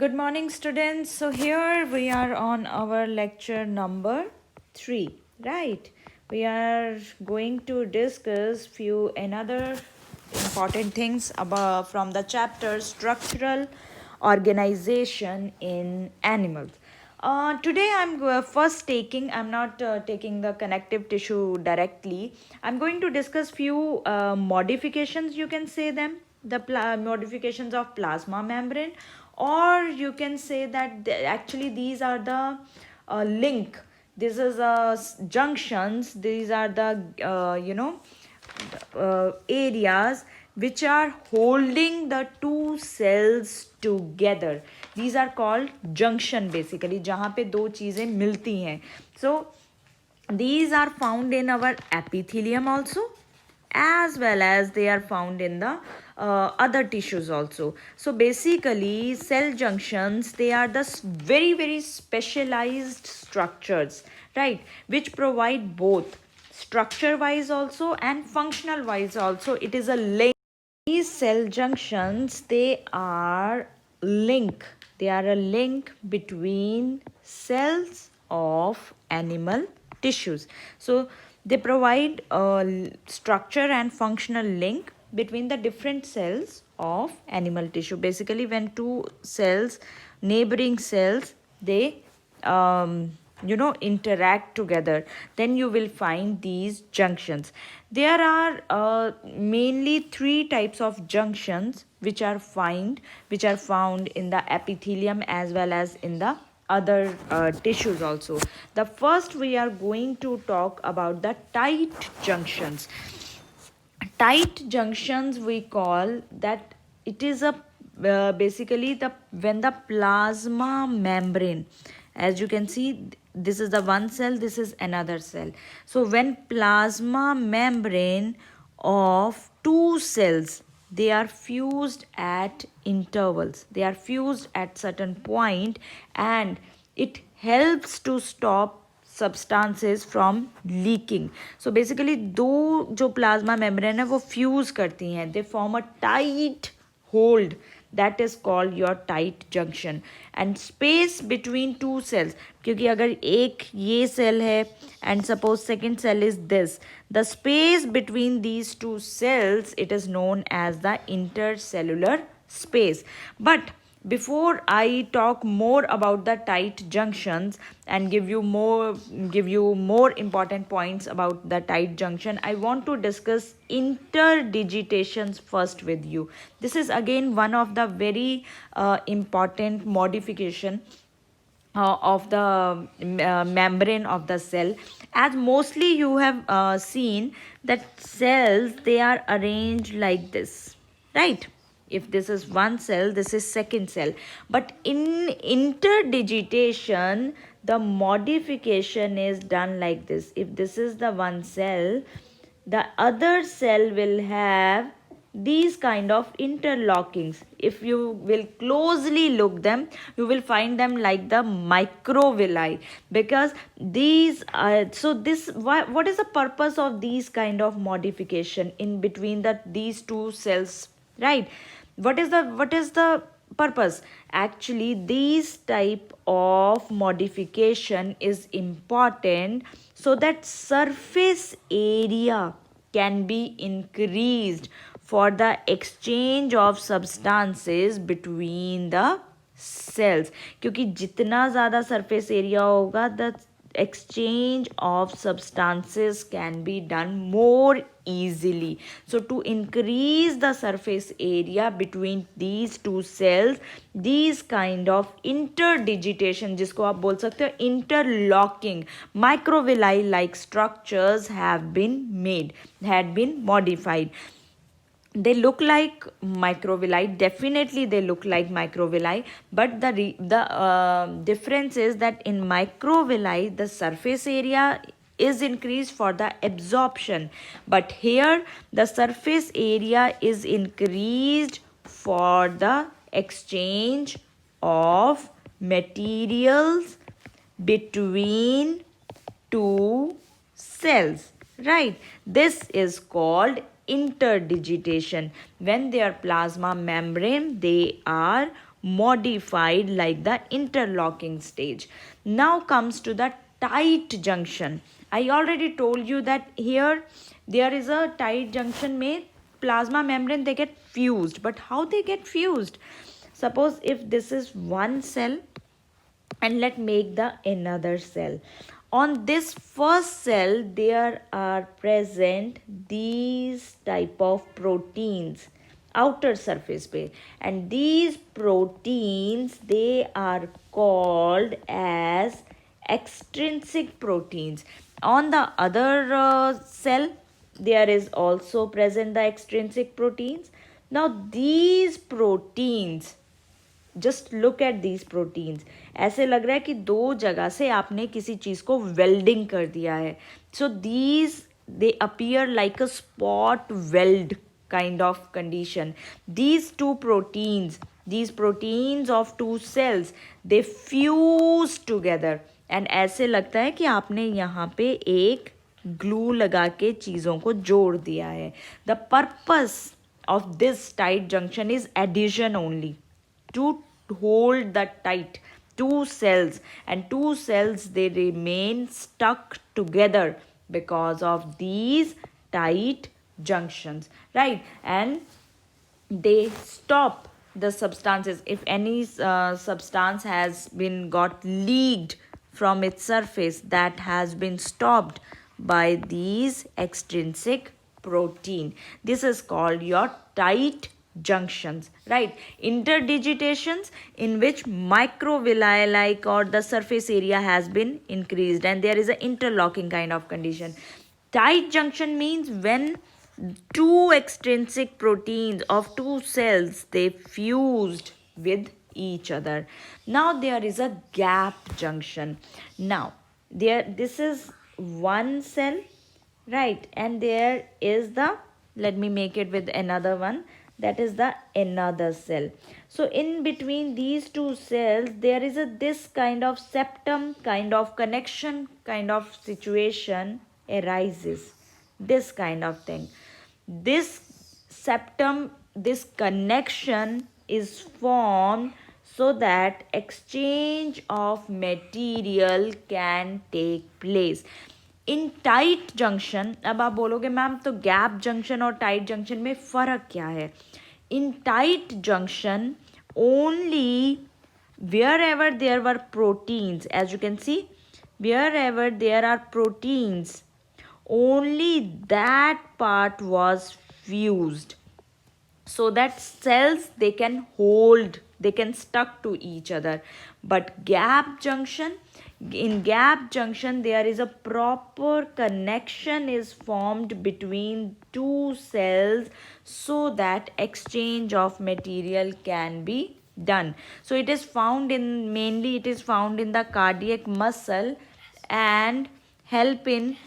Good morning, students. So here we are on our lecture number 3, right? We are going to discuss few another important things about from the chapter structural organization in animals. Today I'm not taking the connective tissue directly. I'm going to discuss few modifications, you can say them, the modifications of plasma membrane, or you can say that actually these are the link. This is junctions. These are the areas which are holding the two cells together. These are called junction basically, जहाँ पे दो चीज़ें मिलती हैं. So these are found in our epithelium also, as well as they are found in the other tissues also. So basically cell junctions, they are the very specialized structures, right, which provide both structure wise also and functional wise also. It is a link. These cell junctions, they are a link between cells of animal tissues. So they provide a structure and functional link between the different cells of animal tissue. Basically, when two cells, neighboring cells, they interact together, then you will find these junctions. There are mainly three types of junctions which are found in the epithelium as well as in the other tissues also. The first we are going to talk about the tight junctions. Tight junctions, we call that it is a basically the when the plasma membrane, as you can see, this is the one cell, this is another cell. So when plasma membrane of two cells, they are fused at intervals, they are fused at certain point, and it helps to stop substances from leaking. So basically दो जो plasma membrane है वो fuse करती हैं, they form a tight hold, that is called your tight junction. And space between two cells, क्योंकि अगर एक ये cell है and suppose second cell is this, the space between these two cells, it is known as the intercellular space. But before I talk more about the tight junctions and give you more important points about the tight junction, I want to discuss interdigitations first with you. This is again one of the very important modification of the membrane of the cell. As mostly you have seen that cells, they are arranged like this, right? If this is one cell, this is second cell. But in interdigitation, the modification is done like this. If this is the one cell, the other cell will have these kind of interlockings. If you will closely look them, you will find them like the microvilli, because these are, so this, what is the purpose of these kind of modification in between these two cells, right? What is the purpose? Actually, these type of modification is important so that surface area can be increased for the exchange of substances between the cells. क्योंकि जितना ज़्यादा surface area होगा, the exchange of substances can be done more easily. So to increase the surface area between these two cells, these kind of interdigitation, जिसको आप बोल सकते हो interlocking, microvilli like structures had been modified. They look like microvilli, definitely they look like microvilli, but the difference is that in microvilli the surface area is increased for the absorption, but here the surface area is increased for the exchange of materials between two cells, right? This is called interdigitation. When they are plasma membrane, they are modified like the interlocking stage. Now comes to the tight junction. I already told you that here there is a tight junction made plasma membrane, they get fused. But how they get fused? Suppose if this is one cell and let make the another cell. On this first cell there are present these type of proteins outer surface पे, and these proteins they are called as extrinsic proteins. On the other cell there is also present the extrinsic proteins. Now these proteins, just look at these proteins, ऐसे लग रहा है कि दो जगह से आपने किसी चीज़ को वेल्डिंग कर दिया है. So these they appear like a spot weld kind of condition. These proteins of two cells, they fuse together, and ऐसे लगता है कि आपने यहाँ पे एक glue लगा के चीज़ों को जोड़ दिया है. The purpose of this tight junction is adhesion only, to hold the tight two cells, and two cells they remain stuck together because of these tight junctions, right? And they stop the substances. If any substance has been got leaked from its surface, that has been stopped by these extrinsic protein. This is called your tight junctions, right? Interdigitations, in which microvilli like or the surface area has been increased and there is an interlocking kind of condition. Tight junction means when two extrinsic proteins of two cells they fused with each other. Now there is a gap junction. Now this is one cell, right? And there is the, let me make it with another one, that is the another cell. So in between these two cells there is a this kind of septum kind of connection kind of situation arises, this kind of thing. This septum, this connection is formed so that exchange of material can take place. In tight junction, अब आप बोलोगे ma'am तो gap junction और tight junction में फ़र्क क्या है? In tight junction only wherever there were proteins, as you can see, wherever there are proteins, only that part was fused so that cells they can hold, they can stuck to each other. But gap junction, in gap junction there is a proper connection is formed between two cells so that exchange of material can be done. So it is found in, mainly it is found in the cardiac muscle and help in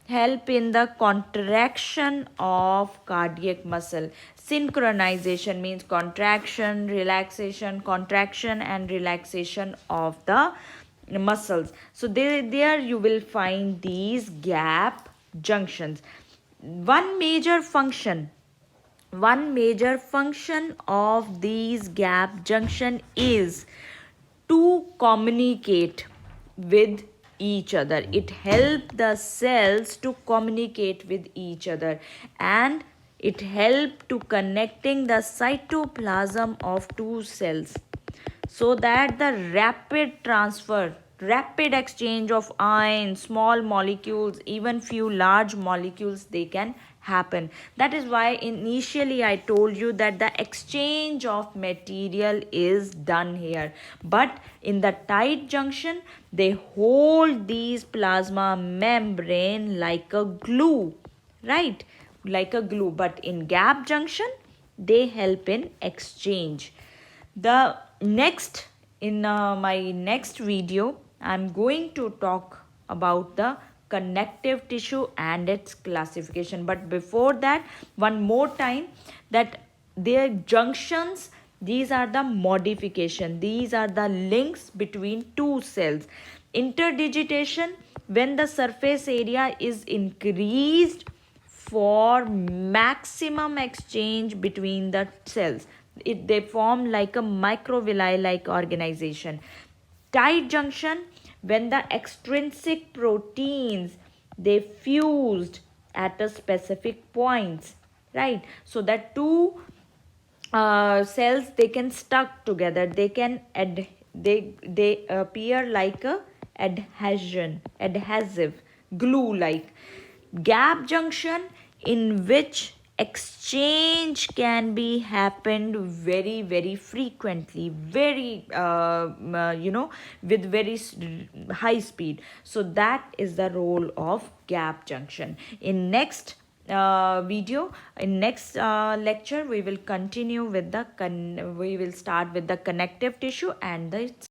the contraction of cardiac muscle. Synchronization means contraction, relaxation, contraction and relaxation of the muscles. So there you will find these gap junctions. One major function of these gap junction is to communicate with each other. It helps the cells to communicate with each other, and it helps to connecting the cytoplasm of two cells so that the rapid exchange of ions, small molecules, even few large molecules, they can happen. That is why initially I told you that the exchange of material is done here. But in the tight junction, they hold these plasma membrane like a glue, right? Like a glue. But in gap junction, they help in exchange. The next, in my next video, I'm going to talk about the connective tissue and its classification. But before that, one more time, that their junctions, these are the modification, these are the links between two cells. Interdigitation, when the surface area is increased for maximum exchange between the cells. they form like a microvilli like organization. Tight junction, when the extrinsic proteins they fused at a specific points, right? So that two cells they can stuck together, they can they appear like a adhesive glue like. Gap junction, in which exchange can be happened very frequently, very with very high speed. So that is the role of gap junction. In next video, in next lecture, we will continue with the we will start with the connective tissue and the